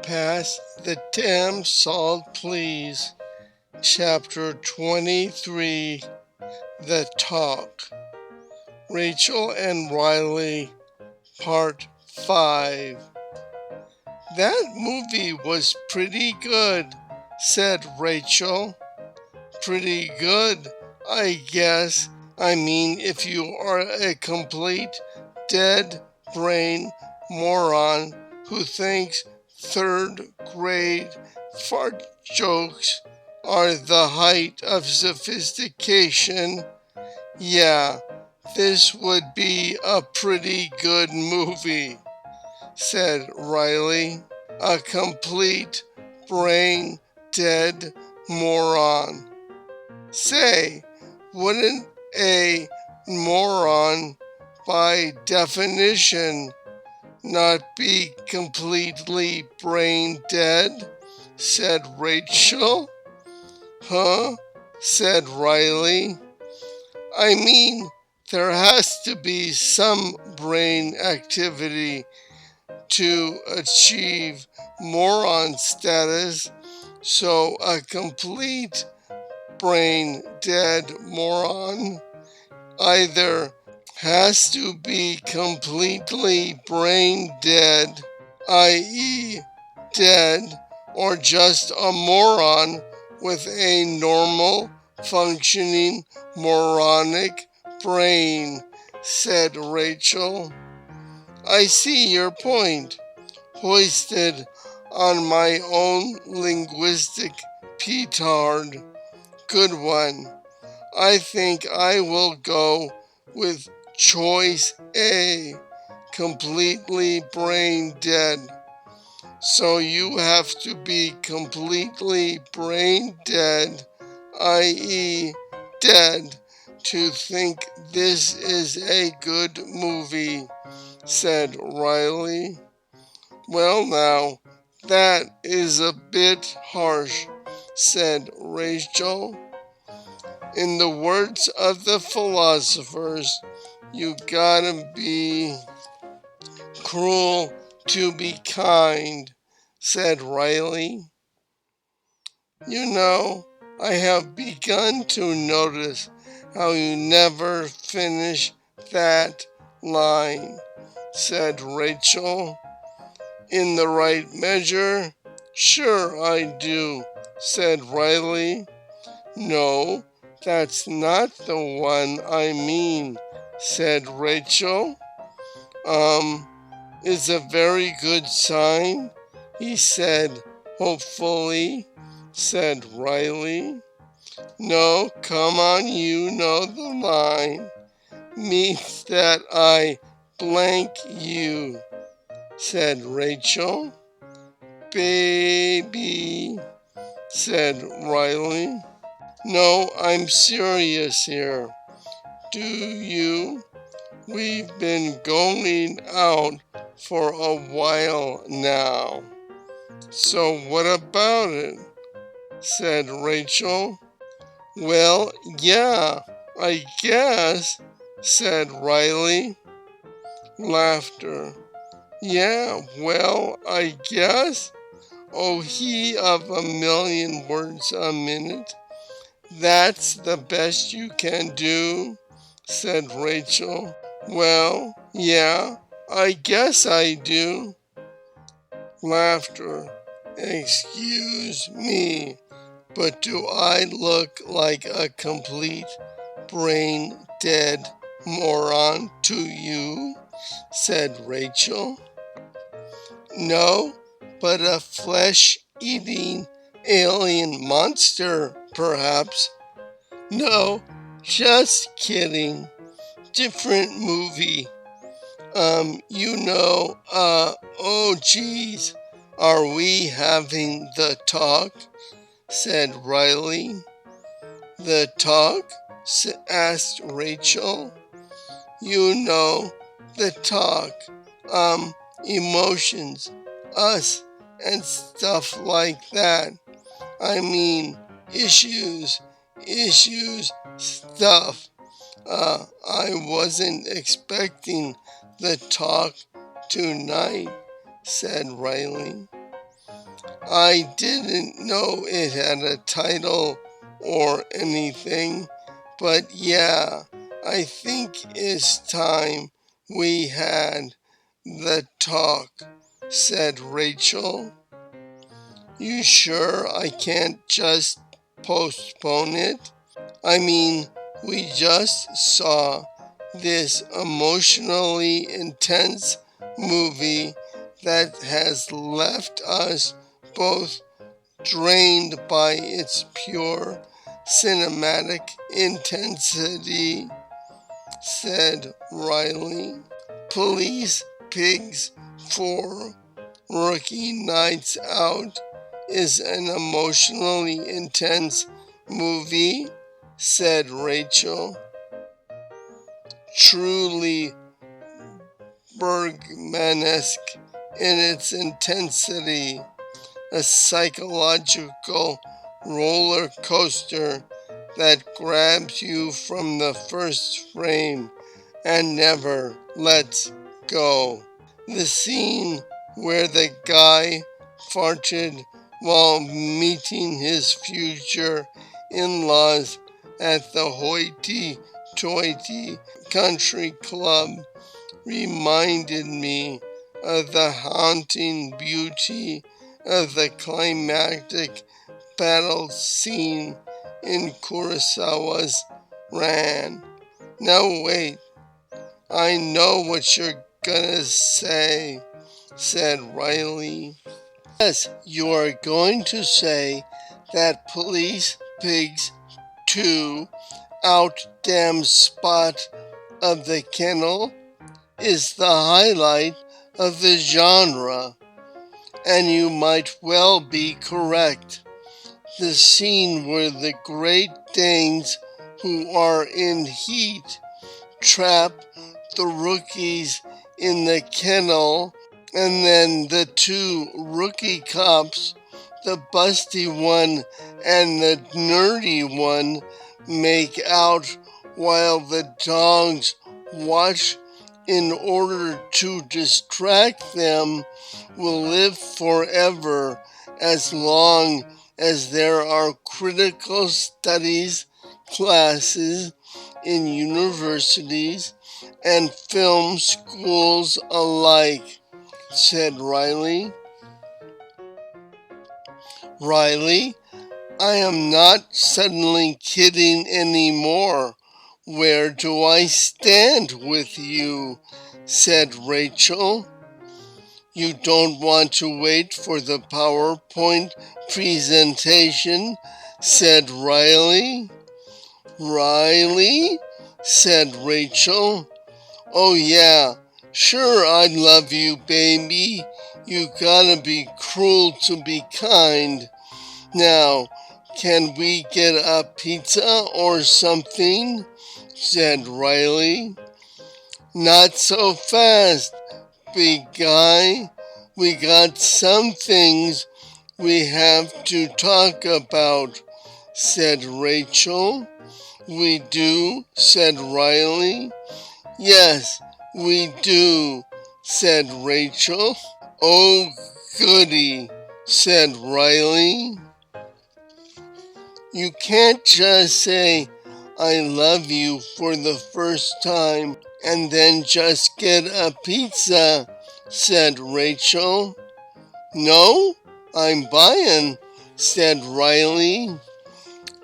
Pass the damn salt, please. Chapter 23, The Talk. Rachel and Riley, Part 5. That movie was pretty good, said Rachel. Pretty good, I guess. I mean, if you are a complete dead brain moron who thinks third grade fart jokes are the height of sophistication, yeah, this would be a pretty good movie, said Riley. A complete brain dead moron. Say, wouldn't a moron by definition not be completely brain dead? Said Rachel. Huh? Said Riley. I mean, there has to be some brain activity to achieve moron status, so a complete brain dead moron either has to be completely brain dead, i.e., dead, or just a moron with a normal, functioning, moronic brain, said Rachel. I see your point. Hoisted on my own linguistic petard. Good one. I think I will go with choice A, completely brain dead. So you have to be completely brain dead, i.e., dead, to think this is a good movie, said Riley. Well, now, that is a bit harsh, said Rachel. In the words of the philosophers, you gotta be cruel to be kind, said Riley. You know, I have begun to notice how you never finish that line, said Rachel. In the right measure? Sure I do, said Riley. No, that's not the one I mean, said Rachel. Is a very good sign, he said hopefully, said Riley. No, come on, you know the line. Means that I blank you, said Rachel. Baby, said Riley. No, I'm serious here. Do you? We've been going out for a while now. So what about it? Said Rachel. Well, yeah, I guess, said Riley. Laughter. Yeah, well, I guess. Oh, he of a million words a minute. That's the best you can do, said Rachel. Well, yeah, I guess I do. Laughter. Excuse me, but do I look like a complete brain dead moron to you? Said Rachel. No, but a flesh-eating alien monster, perhaps. No, just kidding. Different movie. Oh geez, are we having the talk? Said Riley. The talk? Asked Rachel. You know, the talk. Emotions, us, and stuff like that. I mean, issues, stuff. I wasn't expecting the talk tonight, said Riley. I didn't know it had a title or anything, but yeah, I think it's time we had the talk, said Rachel. You sure I can't just postpone it? I mean, we just saw this emotionally intense movie that has left us both drained by its pure cinematic intensity, said Riley. Police Pigs 4 Rookie Nights Out is an emotionally intense movie, said Rachel. Truly Bergmanesque in its intensity, a psychological roller coaster that grabs you from the first frame and never lets go. The scene where the guy farted while meeting his future in-laws at the hoity-toity country club reminded me of the haunting beauty of the climactic battle scene in Kurosawa's Ran. Now wait, I know what you're gonna say, said Riley. Yes, you are going to say that Police Pigs 2 Out Damn Spot of the Kennel is the highlight of the genre, and you might well be correct. The scene where the Great Danes who are in heat trap the rookies in the kennel, and then the two rookie cops, the busty one and the nerdy one, make out while the dogs watch in order to distract them, will live forever as long as there are critical studies classes in universities and film schools alike, said Riley. Riley, I am not suddenly kidding anymore. Where do I stand with you? Said Rachel. You don't want to wait for the PowerPoint presentation, said Riley. Riley, said Rachel. Oh yeah, sure I'd love you, baby. You gotta be cruel to be kind. Now, can we get a pizza or something? Said Riley. Not so fast, big guy. We got some things we have to talk about, said Rachel. We do, said Riley. Yes, we do, said Rachel. Oh, goody, said Riley. You can't just say, I love you for the first time and then just get a pizza, said Rachel. No, I'm buying, said Riley.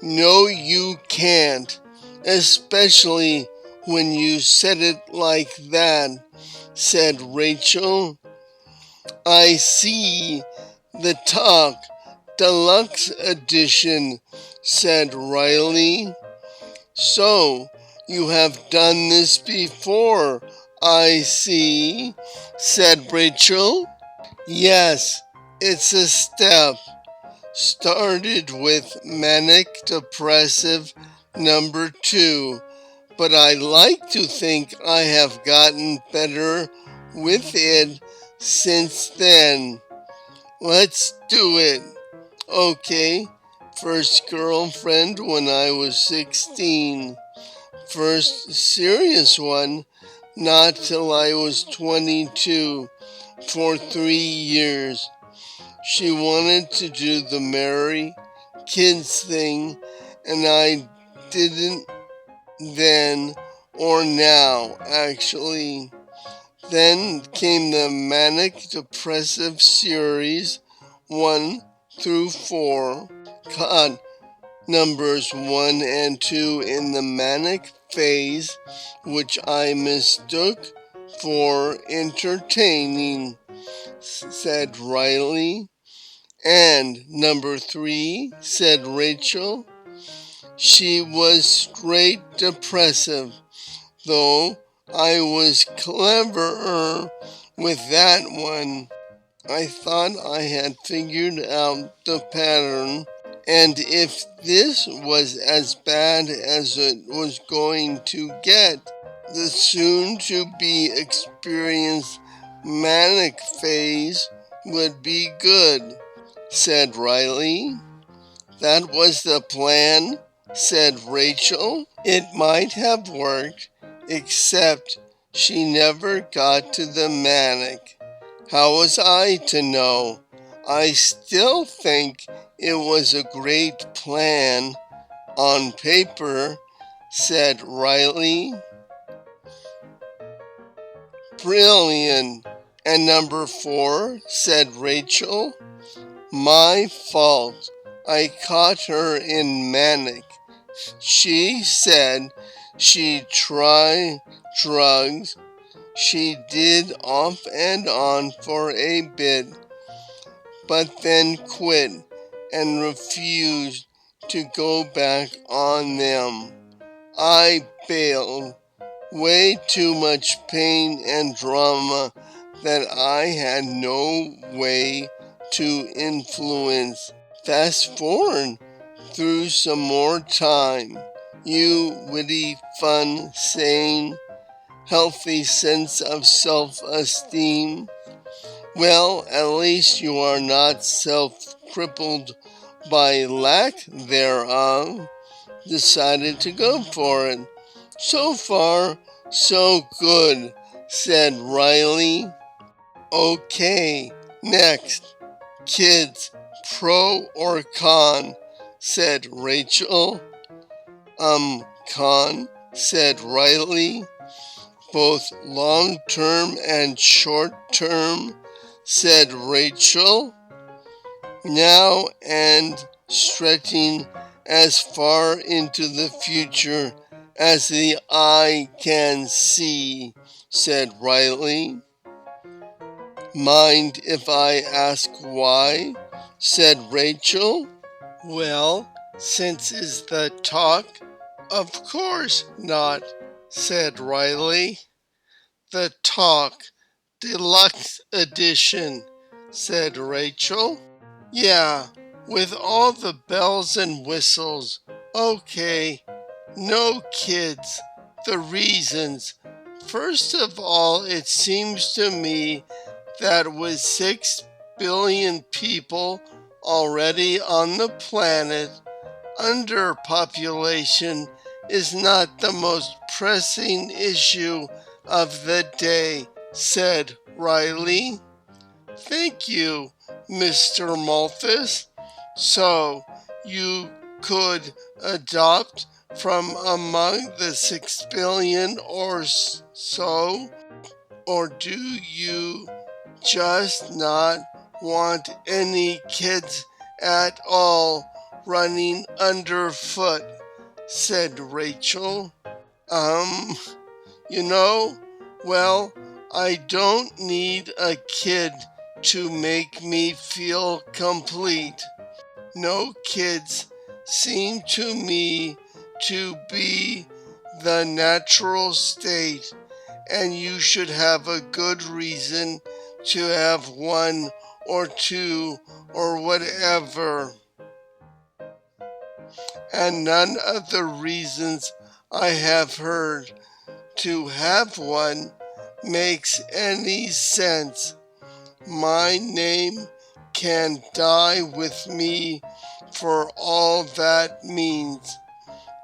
No, you can't, especially when you said it like that, said Rachel. I see the talk, deluxe edition, said Riley. So, you have done this before, I see, said Rachel. Yes, it's a step. Started with manic depressive number 2, but I like to think I have gotten better with it since then. Let's do it. Okay, first girlfriend when I was 16. First serious one, not till I was 22, for 3 years. She wanted to do the marry kids thing, and I didn't then or now, actually. Then came the manic depressive series 1 through 4. God, numbers 1 and 2 in the manic phase, which I mistook for entertaining, said Riley. And number 3, said Rachel. She was straight depressive, though I was cleverer with that one. I thought I had figured out the pattern, and if this was as bad as it was going to get, the soon-to-be experienced manic phase would be good, said Riley. That was the plan, said Rachel. It might have worked, except she never got to the manic. How was I to know? I still think it was a great plan on paper, said Riley. Brilliant. And number 4, said Rachel. My fault. I caught her in manic. She said she'd try drugs. She did off and on for a bit, but then quit and refused to go back on them. I bailed. Way too much pain and drama that I had no way to influence. Fast forward through some more time. You witty, fun, sane, healthy sense of self-esteem. Well, at least you are not self-crippled by lack thereof. Decided to go for it. So far, so good, said Riley. Okay, next. Kids, pro or con, said Rachel. Con, said Riley. Both long-term and short-term, said Rachel. Now and stretching as far into the future as the eye can see, said Riley. Mind if I ask why? Said Rachel. Well, since is the talk? Of course not, said Riley. The talk, deluxe edition, said Rachel. Yeah, with all the bells and whistles. Okay, no kids. The reasons. First of all, it seems to me that with 6 billion people already on the planet, underpopulation is not the most pressing issue of the day, said Riley. Thank you, Mr. Malthus. So, you could adopt from among the 6 billion or so? Or do you just not want any kids at all running underfoot? Said Rachel. You know, well, I don't need a kid to make me feel complete. No kids seem to me to be the natural state, and you should have a good reason to have 1 or 2 or whatever. And none of the reasons I have heard to have 1 makes any sense. My name can die with me for all that means.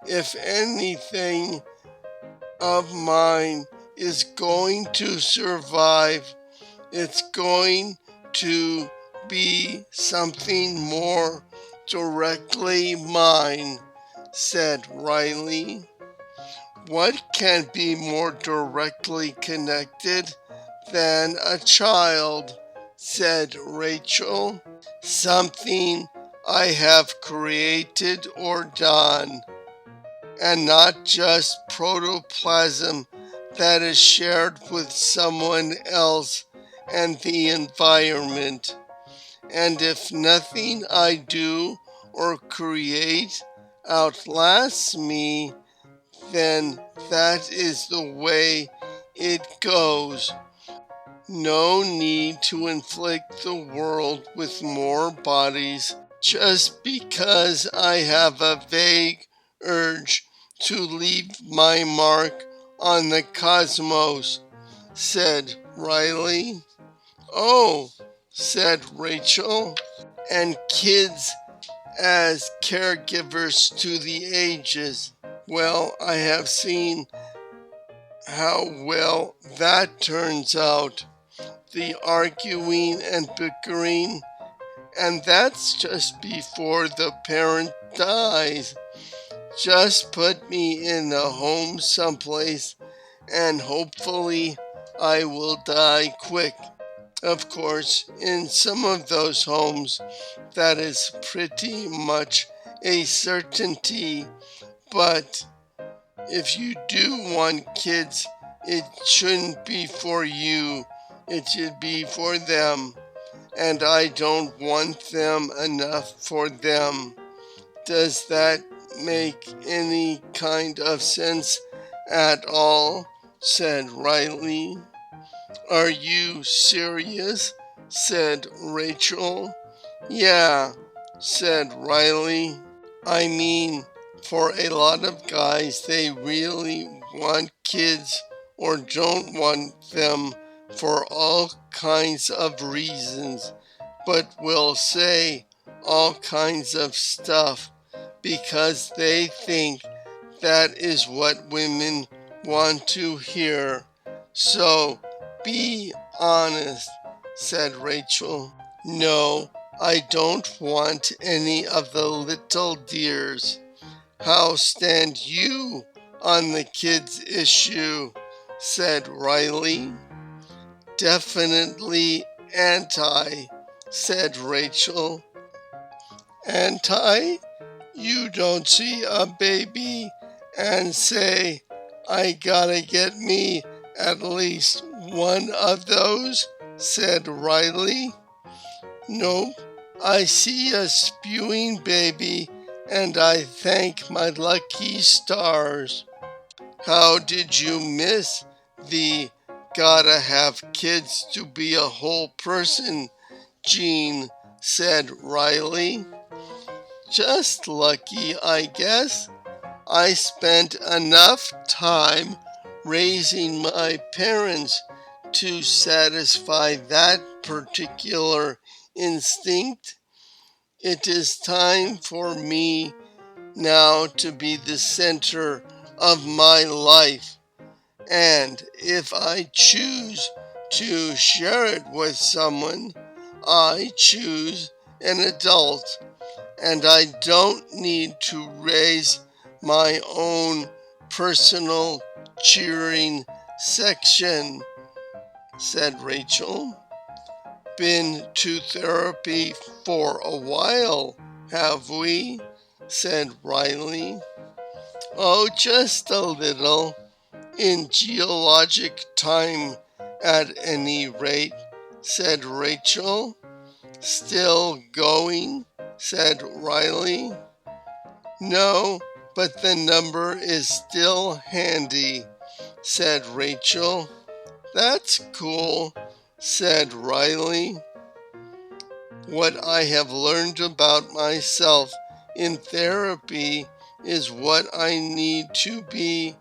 If anything of mine is going to survive, it's going to be something more directly mine, said Riley. What can be more directly connected than a child, said Rachel. Something I have created or done, and not just protoplasm that is shared with someone else and the environment. And if nothing I do or create outlasts me, then that is the way it goes. No need to inflict the world with more bodies just because I have a vague urge to leave my mark on the cosmos, said Riley. Oh, said Rachel. And kids as caregivers to the ages. Well, I have seen how well that turns out. The arguing and bickering, and that's just before the parent dies. Just put me in a home someplace, and hopefully I will die quick. Of course, in some of those homes, that is pretty much a certainty, but if you do want kids, it shouldn't be for you. It should be for them. And I don't want them enough for them. Does that make any kind of sense at all? Said Riley. Are you serious? Said Rachel. Yeah, said Riley. I mean, for a lot of guys, they really want kids or don't want them for all kinds of reasons, but will say all kinds of stuff because they think that is what women want to hear. So be honest, said Rachel. No, I don't want any of the little dears. How stand you on the kids issue? Said Riley. Definitely anti, said Rachel. Anti? You don't see a baby and say, I gotta get me at least one of those, said Riley. Nope, I see a spewing baby and I thank my lucky stars. How did you miss the gotta have kids to be a whole person, Jean, said Riley. Just lucky, I guess. I spent enough time raising my parents to satisfy that particular instinct. It is time for me now to be the center of my life. And if I choose to share it with someone, I choose an adult. And I don't need to raise my own personal cheering section, said Rachel. Been to therapy for a while, have we? Said Riley. Oh, just a little. In geologic time, at any rate, said Rachel. Still going? Said Riley. No, but the number is still handy, said Rachel. That's cool, said Riley. What I have learned about myself in therapy is what I need to be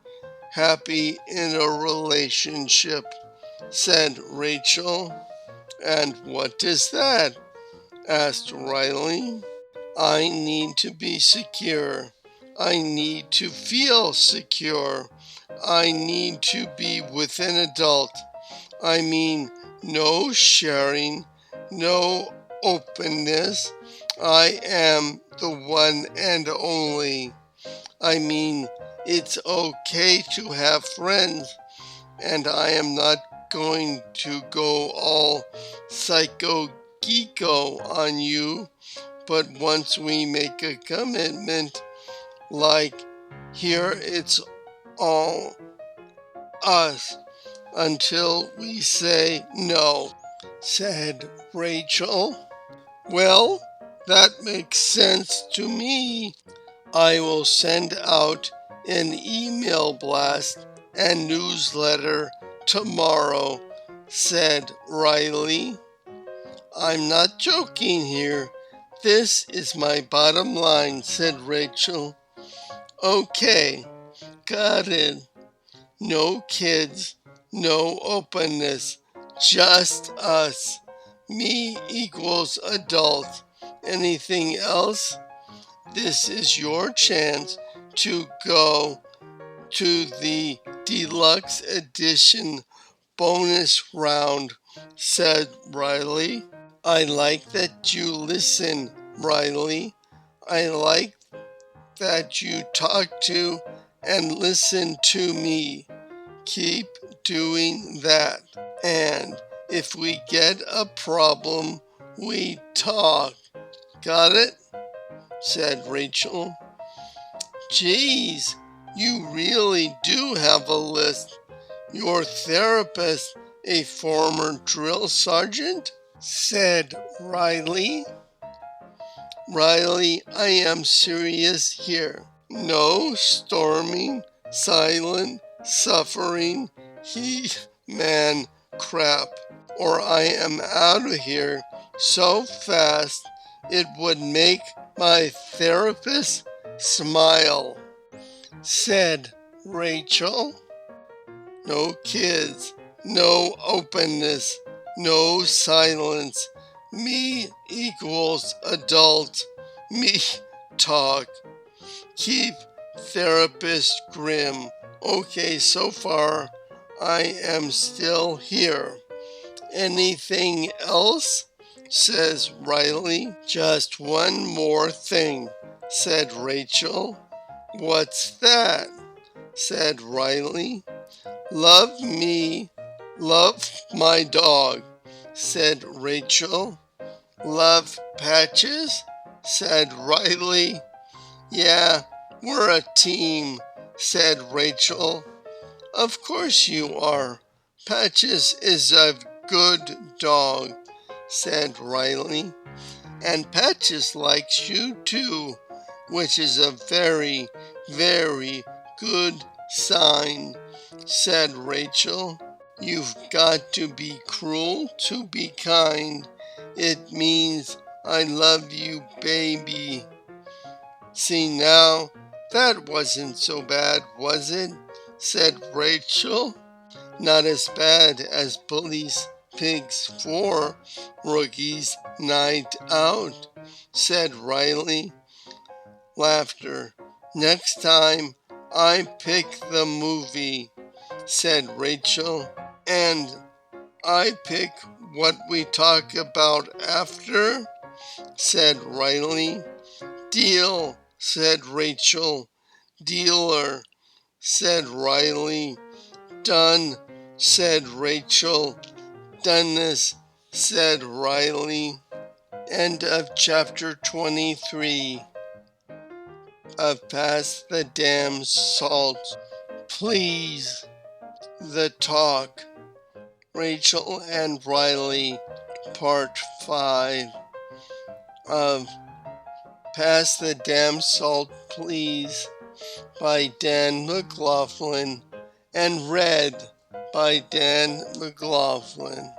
happy in a relationship, said Rachel. And what is that? Asked Riley. I need to be secure. I need to feel secure. I need to be with an adult. I mean, no sharing, no openness. I am the one and only. I mean, it's okay to have friends, and I am not going to go all psycho-geeko on you, but once we make a commitment, like here it's all us until we say no, said Rachel. Well, that makes sense to me. I will send out an email blast and newsletter tomorrow, said Riley. I'm not joking here. This is my bottom line, said Rachel. Okay, got it. No kids, no openness, just us. Me equals adult. Anything else? This is your chance to go to the deluxe edition bonus round, said Riley. I like that you listen, Riley. I like that you talk to and listen to me. Keep doing that. And if we get a problem, we talk. Got it? Said Rachel. Geez, you really do have a list. Your therapist, a former drill sergeant? Said Riley. Riley, I am serious here. No storming, silent, suffering, man crap, or I am out of here so fast it would make my therapist smile, said Rachel. No kids, no openness, no silence. Me equals adult. Me talk. Keep therapist grim. Okay, so far I am still here. Anything else? Says Riley. Just one more thing, said Rachel. What's that? Said Riley. Love me, love my dog, said Rachel. Love Patches? Said Riley. Yeah, we're a team, said Rachel. Of course you are. Patches is a good dog, said Riley. And Patches likes you too, which is a very, very good sign, said Rachel. You've got to be cruel to be kind. It means I love you, baby. See now, that wasn't so bad, was it? Said Rachel. Not as bad as Police Pigs 4 Rookies Night Out, said Riley. Laughter. Next time I pick the movie, said Rachel. And I pick what we talk about after, said Riley. Deal, said Rachel. Dealer, said Riley. Done, said Rachel. Doneness, said Riley. End of chapter 23 of Past the Damn Salt. Please, the talk. Rachel and Riley, part 5 of Past the Damn Salt, Please by Dan McLaughlin and read by Dan McLaughlin.